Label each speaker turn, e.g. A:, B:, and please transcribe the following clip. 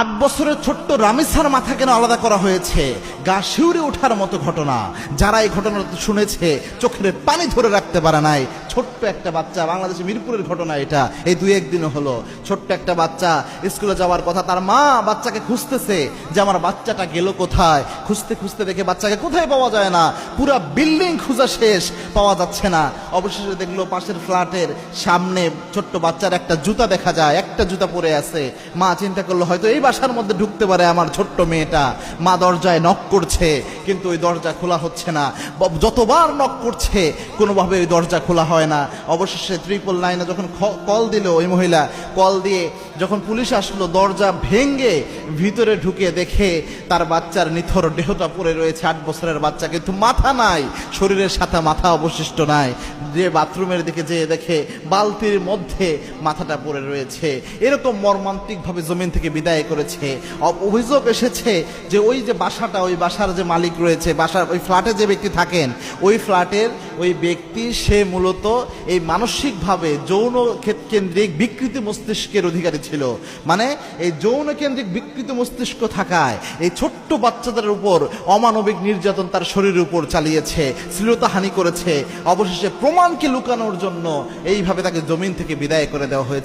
A: 8 বছরের ছোট্ট রামিসার মাথা কেন আলাদা করা হয়েছে? গা শিউরে ওঠার মতো ঘটনা। যারা এই ঘটনাটা শুনেছে চোখের পানি ধরে রাখতে পারে নাই। ছোট্ট একটা বাচ্চা, বাংলাদেশের মিরপুরের ঘটনা এটা, এই 2-1 দিনও হলো। ছোট্ট একটা বাচ্চা স্কুলে যাওয়ার কথা, তার মা বাচ্চাকে খুঁজতেছে যে আমার বাচ্চাটা গেল কোথায়। খুঁজতে খুঁজতে দেখে বাচ্চাকে কোথায় পাওয়া যায় না, পুরা বিল্ডিং খোঁজা শেষ, পাওয়া যাচ্ছে না। অবশেষে দেখলো পাশের ফ্ল্যাটের সামনে ছোট্ট বাচ্চার একটা জুতা দেখা যায়, একটা জুতা পরে আছে। মা চিন্তা করলো হয়তো এই বাসার মধ্যে ঢুকতে পারে আমার ছোট্ট মেয়েটা। মা দরজায় নক করছে, কিন্তু ওই দরজা খোলা হচ্ছে না। যতবার নক করছে কোনোভাবে ওই দরজা খোলা হয় না। অবশেষে 999 যখন কল দিল, ওই মহিলা কল দিয়ে যখন পুলিশ আসলো, দরজা ভেঙে ভিতরে ঢুকে দেখে তার বাচ্চার নিথর দেহটা পড়ে রয়েছে। 8 বছরের বাচ্চা, কিন্তু মাথা নাই, শরীরের সাথে মাথা অবশিষ্ট নাই। যে বাথরুমের দিকে যেয়ে দেখে বালতির মধ্যে মাথাটা পড়ে রয়েছে। এরকম মর্মান্তিকভাবে জমিন থেকে বিদায় করেছে। অভিযোগ এসেছে যে ওই যে বাসাটা, ওই বাসার যে মালিক রয়েছে, বাসার ওই ফ্ল্যাটে যে ব্যক্তি থাকেন, ওই ফ্ল্যাটের ওই ব্যক্তি সে মূলত এই মানসিকভাবে যৌন কেন্দ্রিক বিকৃত মস্তিষ্কের অধিকারী ছিল। মানে এই যৌন কেন্দ্রিক বিকৃত মস্তিষ্ক থাকায় এই ছোট্ট বাচ্চাদের উপর অমানবিক নির্যাতন তার শরীরের উপর চালিয়েছে, শ্লীলতাহানি করেছে। অবশেষে প্রমাণকে লুকানোর জন্য এইভাবে তাকে জমিন থেকে বিদায় করে দেওয়া হয়েছে।